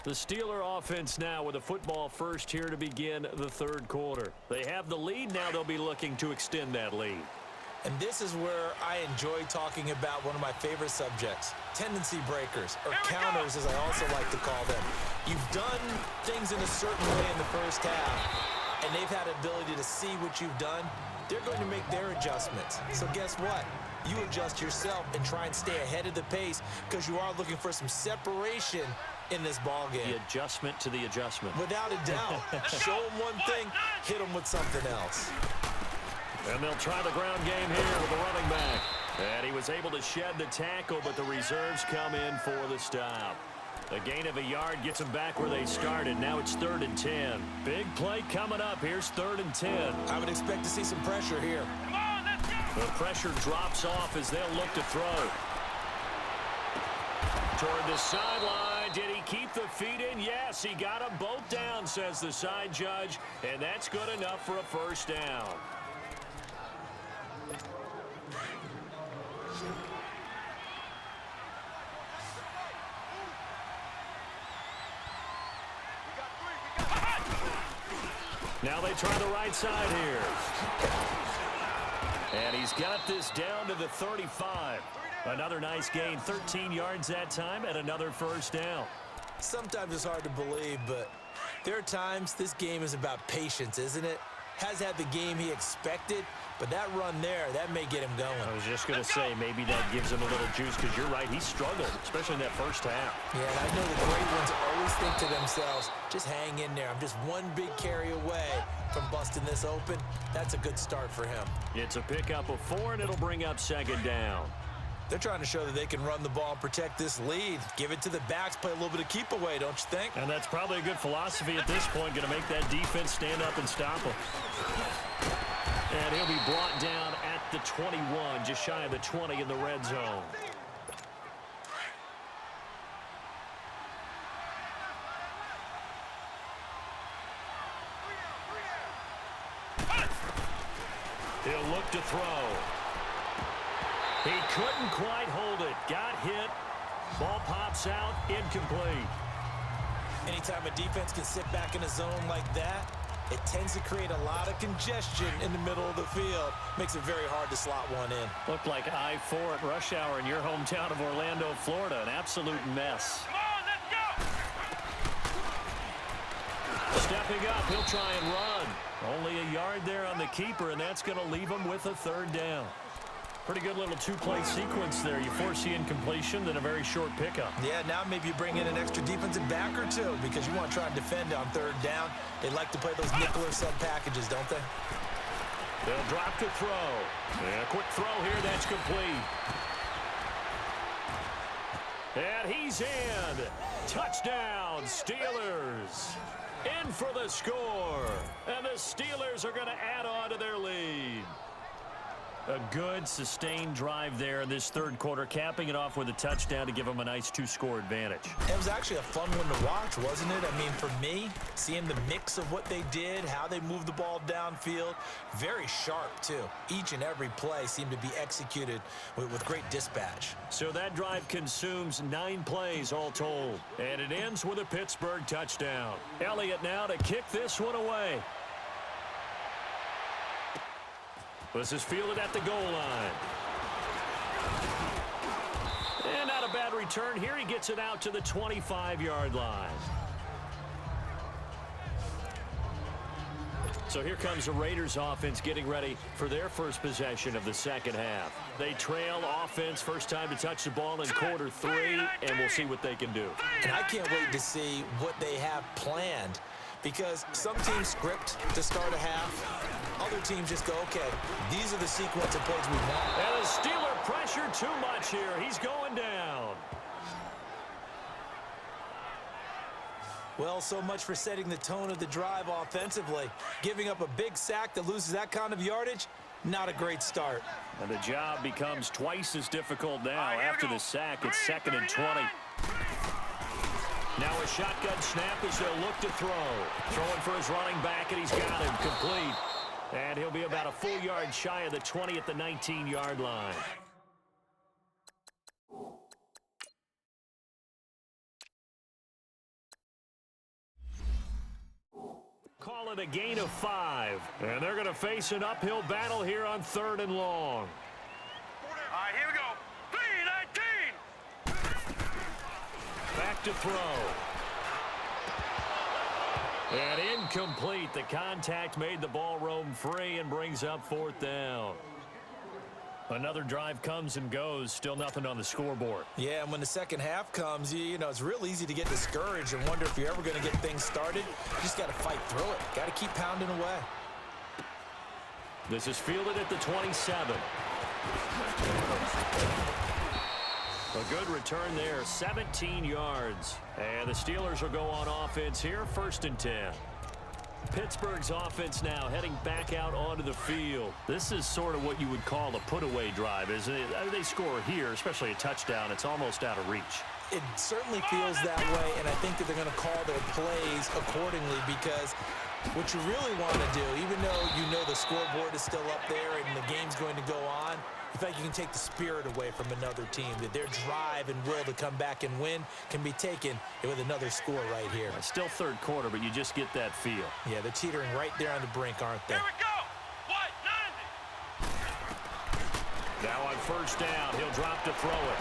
The Steeler offense now with a football first here to begin the third quarter. They have the lead. Now they'll be looking to extend that lead. And this is where I enjoy talking about one of my favorite subjects, tendency breakers, or counters as I also like to call them. You've done things in a certain way in the first half, and they've had the ability to see what you've done. They're going to make their adjustments. So guess what? You adjust yourself and try and stay ahead of the pace because you are looking for some separation in this ball game. The adjustment to the adjustment. Without a doubt. Show them one thing, hit them with something else. And they'll try the ground game here with the running back. And he was able to shed the tackle, but the reserves come in for the stop. A gain of a yard gets them back where they started. Now it's 3rd and 10. Big play coming up. Here's 3rd and 10. I would expect to see some pressure here. Come on, let's go. The pressure drops off as they'll look to throw. Toward the sideline. Did he keep the feet in? Yes, he got them both down, says the side judge. And that's good enough for a first down. Now they try the right side here. And he's got this down to the 35. Another nice gain, 13 yards that time, and another first down. Sometimes it's hard to believe, but there are times this game is about patience, isn't it? Has had the game he expected, but that run there, that may get him going. I was just going to say, maybe that gives him a little juice, because you're right, he struggled, especially in that first half. Yeah, and I know the great ones always think to themselves, just hang in there. I'm just one big carry away from busting this open. That's a good start for him. It's a pickup of 4, and it'll bring up 2nd down. They're trying to show that they can run the ball and protect this lead. Give it to the backs, play a little bit of keep away, don't you think? And that's probably a good philosophy at this point, going to make that defense stand up and stop him. And he'll be brought down at the 21, just shy of the 20 in the red zone. He'll look to throw. He couldn't quite hold it. Got hit. Ball pops out. Incomplete. Anytime a defense can sit back in a zone like that, it tends to create a lot of congestion in the middle of the field. Makes it very hard to slot one in. Looked like I-4 at rush hour in your hometown of Orlando, Florida. An absolute mess. Come on, let's go. Stepping up, he'll try and run. Only a yard there on the keeper, and that's going to leave him with a 3rd down. Pretty good little 2-play sequence there. You force the incompletion, then a very short pickup. Yeah, now maybe you bring in an extra defensive back or two because you want to try and defend on 3rd down. They like to play those nickel or sub packages, don't they? They'll drop to throw. And a quick throw here, that's complete. And he's in. Touchdown, Steelers. In for the score. And the Steelers are going to add on to their lead. A good, sustained drive there in this 3rd quarter, capping it off with a touchdown to give them a nice 2-score advantage. It was actually a fun one to watch, wasn't it? I mean, for me, seeing the mix of what they did, how they moved the ball downfield, very sharp, too. Each and every play seemed to be executed with great dispatch. So that drive consumes 9 plays all told, and it ends with a Pittsburgh touchdown. Elliott now to kick this one away. This is fielded at the goal line. And not a bad return here. He gets it out to the 25-yard line. So here comes the Raiders offense getting ready for their first possession of the second half. They trail offense, first time to touch the ball in quarter 3, and we'll see what they can do. And I can't wait to see what they have planned because some teams script to start a half. Other teams just go, okay, these are the sequence of plays we want. And the Steeler pressure too much here. He's going down. Well, so much for setting the tone of the drive offensively. Giving up a big sack that loses that kind of yardage, not a great start. And the job becomes twice as difficult now. After the sack, it's 2nd and 20. Now a shotgun snap as they'll look to throw. Throwing for his running back, and he's got him complete. And he'll be about a full yard shy of the 20 at the 19-yard line. and a gain of 5. And they're going to face an uphill battle here on 3rd and long. All right, here we go. 3-19. Back to throw. And incomplete. The contact made the ball roam free and brings up 4th down. Another drive comes and goes. Still nothing on the scoreboard. Yeah, and when the second half comes, you know, it's real easy to get discouraged and wonder if you're ever going to get things started. You just got to fight through it. Got to keep pounding away. This is fielded at the 27. A good return there, 17 yards. And the Steelers will go on offense here, 1st and 10. Pittsburgh's offense now heading back out onto the field. This is sort of what you would call a put-away drive, isn't it? They score here, especially a touchdown. It's almost out of reach. It certainly feels that way, and I think that they're going to call their plays accordingly because what you really want to do, even though you know the scoreboard is still up there and the game's going to go on, you feel like you can take the spirit away from another team, that their drive and will to come back and win can be taken with another score right here. Still 3rd quarter, but you just get that feel. Yeah, they're teetering right there on the brink, aren't they? Here we go. What? 90. Now on 1st down, he'll drop to throw it.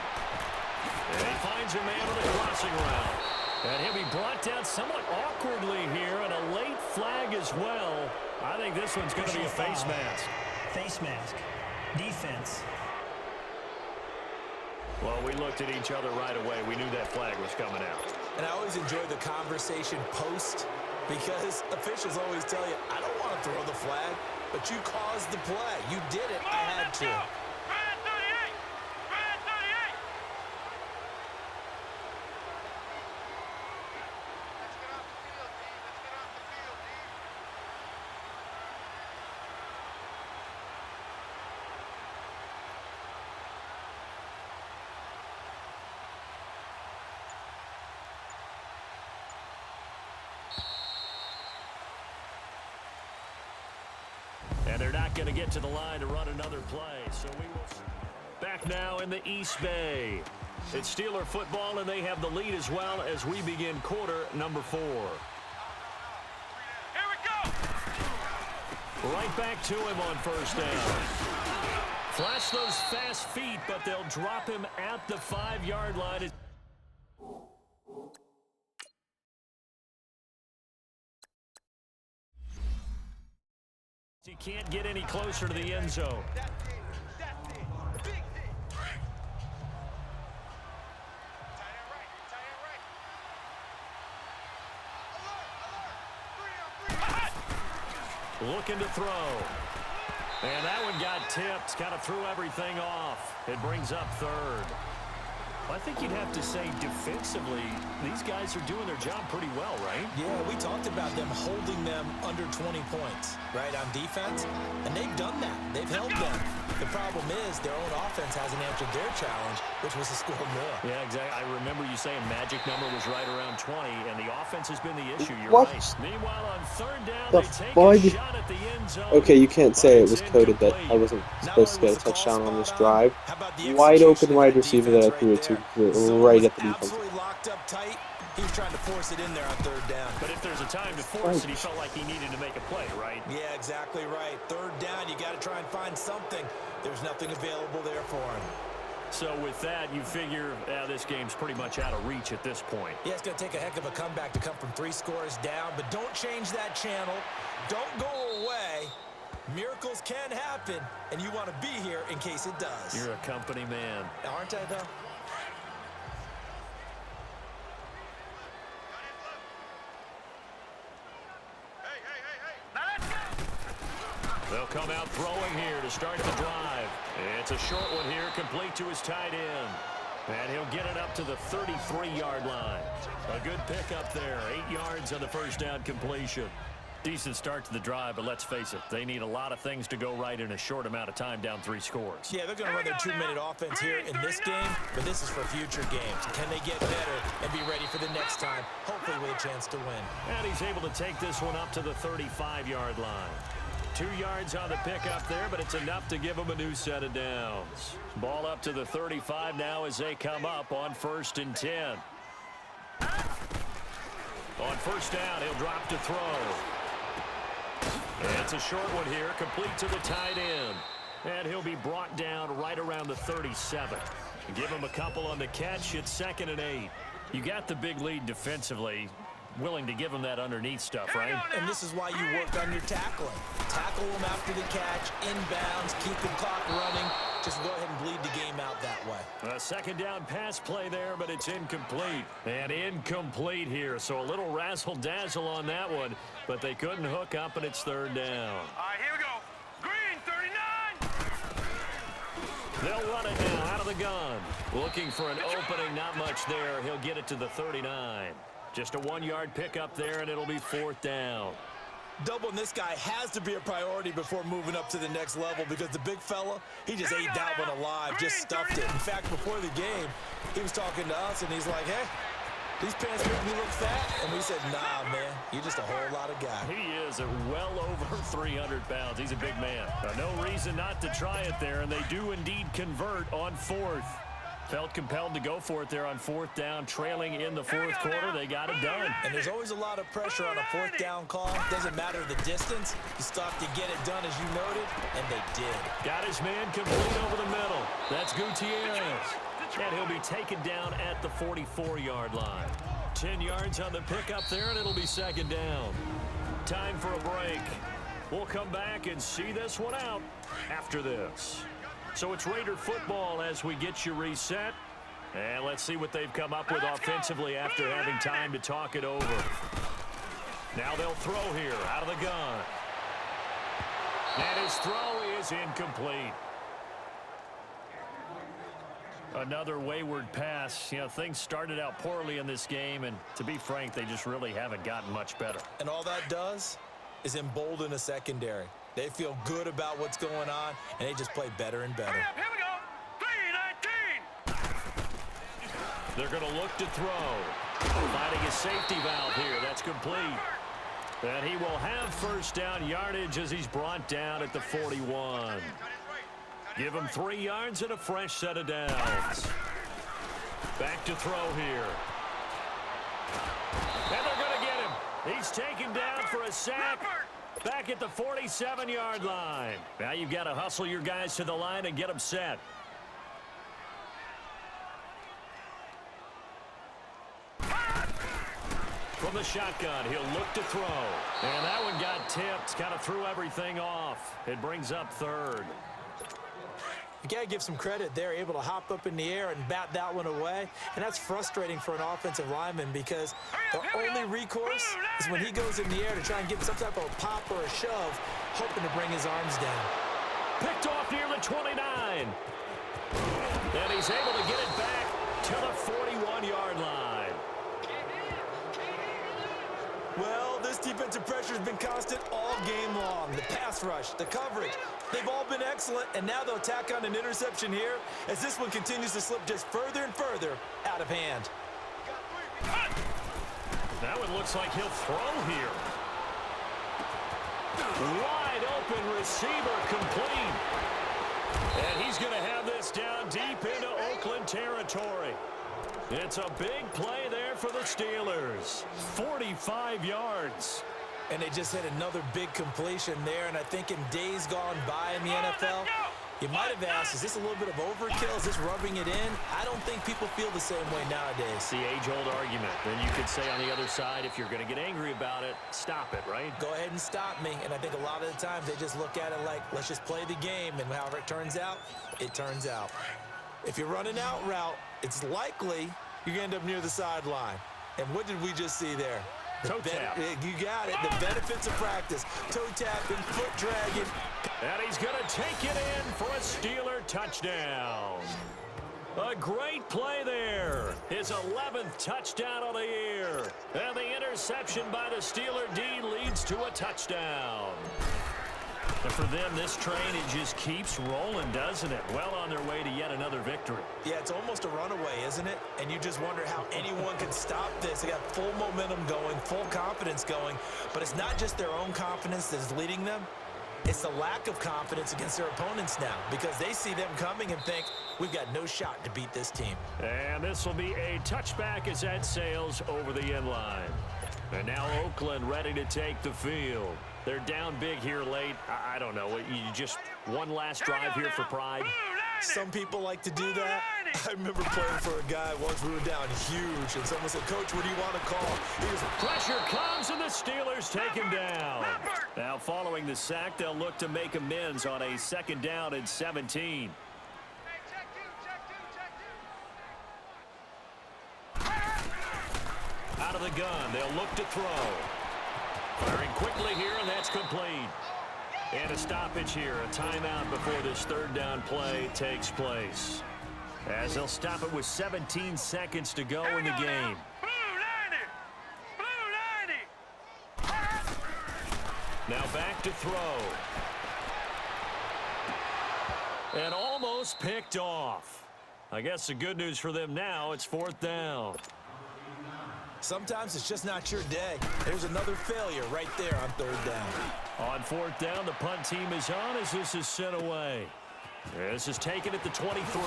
And he finds a man on the crossing route. And he'll be brought down somewhat awkwardly here, and a late flag as well. I think this one's going to be a face mask. Face mask. Defense. Well, we looked at each other right away. We knew that flag was coming out. And I always enjoy the conversation post because officials always tell you, I don't want to throw the flag, but you caused the play. You did it. I had to. Red 38. Red 38. Let's get off the field, D. Let's get off the field, D. And they're not going to get to the line to run another play. So we will back now in the East Bay. It's Steeler football, and they have the lead as well as we begin quarter number 4. Here we go. Right back to him on 1st down. Flash those fast feet, but they'll drop him at the 5-yard line. He can't get any closer to the end zone. That's it. That's it. Big hit. Tight end right. Tight end right. Alert. Alert. 3 on 3. Looking to throw. And that one got tipped. Kind of threw everything off. It brings up 3rd. I think you'd have to say defensively, these guys are doing their job pretty well, right? Yeah, we talked about them holding them under 20 points, right, on defense, and they've done that. They've held them. The problem is their own offense hasn't answered their challenge, which was to score more. Yeah, exactly. I remember you saying magic number was right around 20, and the offense has been the issue. You're What? right. Meanwhile, on 3rd down, The they take fudge? a shot at the end zone. Okay, you can't say but it was it's coded that incomplete. I wasn't Not supposed to only get a was the call touchdown on this spot drive. how about the Wide open execution wide of that receiver that I defense threw it right to there? So right it at was the defense. absolutely locked up tight. He was trying to force it in there on 3rd down. But if there's a time to force it, he felt like he needed to make a play, right? Yeah, exactly right. 3rd down, you got to try and find something. There's nothing available there for him. So with that, you figure this game's pretty much out of reach at this point. Yeah, it's going to take a heck of a comeback to come from 3 scores down, but don't change that channel. Don't go away. Miracles can happen, and you want to be here in case it does. You're a company man. Aren't I, though? Now let's go. They'll come out throwing here to start the drive. It's a short one here, complete to his tight end. And he'll get it up to the 33-yard line. A good pickup there, 8 yards on the 1st down completion. Decent start to the drive, but let's face it, they need a lot of things to go right in a short amount of time down 3 scores. Yeah, they're going to run their 2-minute offense here in this game, but this is for future games. Can they get better and be ready for the next time, hopefully with a chance to win? And he's able to take this one up to the 35-yard line. 2 yards on the pickup there, but it's enough to give him a new set of downs. Ball up to the 35 now as they come up on 1st and 10. On 1st down, he'll drop to throw. And it's a short one here, complete to the tight end. And he'll be brought down right around the 37. Give him a couple on the catch. It's 2nd and 8. You got the big lead defensively. Willing to give him that underneath stuff, right? And this is why you work on your tackling. Tackle him after the catch, inbounds, keep the clock running. Just go ahead and bleed the game out that way. A 2nd down pass play there, but it's incomplete. And incomplete here, so a little razzle-dazzle on that one, but they couldn't hook up, and it's 3rd down. All right, here we go. Green, 39. They'll run it now out of the gun. Looking for an opening, not much there. He'll get it to the 39. Just a 1-yard pickup there, and it'll be 4th down. Doubling this guy has to be a priority before moving up to the next level because the big fella, he just ate that one alive, just stuffed it. In fact, before the game, he was talking to us, and he's like, hey, these pants make me look fat. And we said, nah, man, you're just a whole lot of guy. He is well over 300 pounds. He's a big man. No reason not to try it there, and they do indeed convert on 4th. Felt compelled to go for it there on 4th down, trailing in the 4th quarter. They got it done. And there's always a lot of pressure on a 4th down call. Doesn't matter the distance. You stop to get it done, as you noted, and they did. Got his man complete over the middle. That's Gutierrez. And he'll be taken down at the 44-yard line. 10 yards on the pickup there, and it'll be 2nd down. Time for a break. We'll come back and see this one out after this. So it's Raider football as we get you reset. And let's see what they've come up with offensively after having time to talk it over. Now they'll throw here out of the gun. And his throw is incomplete. Another wayward pass. You know, things started out poorly in this game, and to be frank, they just really haven't gotten much better. And all that does is embolden a secondary. They feel good about what's going on, and they just play better and better. Hurry up, here we go. 3-19. They're going to look to throw. Finding a safety valve here. That's complete. And he will have 1st down yardage as he's brought down at the 41. Give him 3 yards and a fresh set of downs. Back to throw here. And they're going to get him. He's taken down for a sack. Back at the 47-yard line. Now you've got to hustle your guys to the line and get them set. From the shotgun, he'll look to throw. And that one got tipped. Kind of threw everything off. It brings up 3rd. You got to give some credit. They're able to hop up in the air and bat that one away. And that's frustrating for an offensive lineman because the only recourse is when he goes in the air to try and get some type of pop or a shove, hoping to bring his arms down. Picked off near the 29. And he's able to get it back to the 41-yard line. Well, this defensive pressure has been constant all game long. The pass rush, the coverage, they've all been excellent, and now they'll tack on an interception here as this one continues to slip just further and further out of hand. That one looks like he'll throw here. Wide open receiver complete. And he's going to have this down deep into Oakland territory. It's a big play there for the Steelers. 45 yards. And they just hit another big completion there, and I think in days gone by in the NFL, you might have asked, is this a little bit of overkill? Is this rubbing it in? I don't think people feel the same way nowadays. The age-old argument. Then you could say on the other side, if you're going to get angry about it, stop it, right? Go ahead and stop me. And I think a lot of the times they just look at it like, let's just play the game, and however it turns out, it turns out. If you're running out route, it's likely you're going to end up near the sideline. And what did we just see there? Toe tap. You got it. The benefits of practice. Toe tapping, foot dragging. And he's going to take it in for a Steeler touchdown. A great play there. His 11th touchdown of the year. And the interception by the Steeler D leads to a touchdown. And for them, this train, it just keeps rolling, doesn't it? Well on their way to yet another victory. Yeah, it's almost a runaway, isn't it? And you just wonder how anyone can stop this. They got full momentum going, full confidence going. But it's not just their own confidence that's leading them. It's the lack of confidence against their opponents now because they see them coming and think, we've got no shot to beat this team. And this will be a touchback as that sails over the end line. And now Oakland ready to take the field. They're down big here late. I don't know. You just one last drive here for pride. Some people like to do that. I remember playing for a guy once we were down huge, and someone said, "Coach, what do you want to call?" Pressure comes, and the Steelers take him down. Now, following the sack, they'll look to make amends on a 2nd down and 17. Out of the gun, they'll look to throw. Firing quickly here, and that's complete. And a stoppage here, a timeout before this 3rd down play takes place. As they'll stop it with 17 seconds to go in the game. Now back to throw. And almost picked off. I guess the good news for them now, it's 4th down. Sometimes it's just not your day. There's another failure right there on 3rd down. On 4th down, the punt team is on as this is sent away. This is taken at the 23.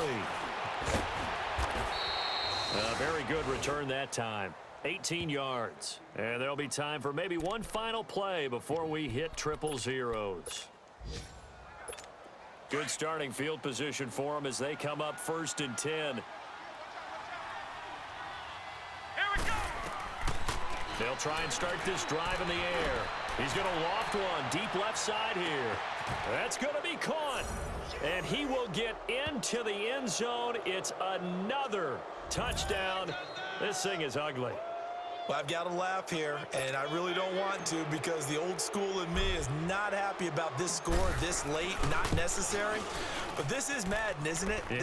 A very good return that time. 18 yards. And there'll be time for maybe one final play before we hit triple zeros. Good starting field position for them as they come up 1st and 10. They'll try and start this drive in the air. He's going to loft one deep left side here. That's going to be caught. And he will get into the end zone. It's another touchdown. This thing is ugly. Well, I've got to laugh here, and I really don't want to because the old school in me is not happy about this score this late, not necessary. But this is Madden, isn't it? Yeah.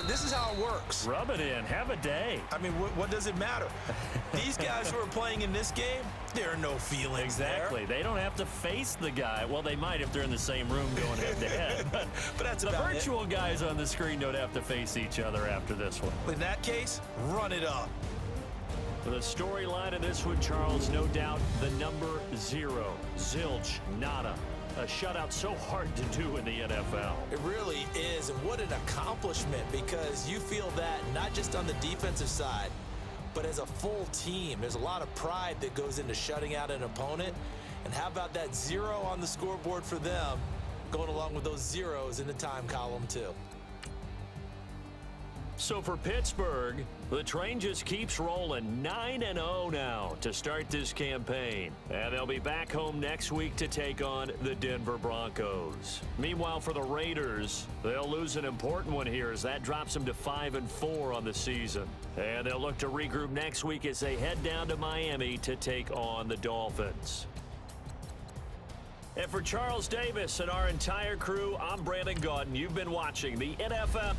This is how it works. Rub it in. Have a day. I mean, what does it matter? These guys who are playing in this game, there are no feelings exactly. there. They don't have to face the guy. Well, they might if they're in the same room going head-to-head. But that's the about virtual guys on the screen don't have to face each other after this one. In that case, run it up. For the storyline of this one, Charles, no doubt the number 0. Zilch, nada. A shutout so hard to do in the NFL. It really is, and what an accomplishment, because you feel that not just on the defensive side, but as a full team. There's a lot of pride that goes into shutting out an opponent, and how about that 0 on the scoreboard for them, going along with those zeros in the time column too. So for Pittsburgh, the train just keeps rolling. 9-0 now to start this campaign. And they'll be back home next week to take on the Denver Broncos. Meanwhile, for the Raiders, they'll lose an important one here as that drops them to 5-4 on the season. And they'll look to regroup next week as they head down to Miami to take on the Dolphins. And for Charles Davis and our entire crew, I'm Brandon Gaudin. You've been watching the NFL.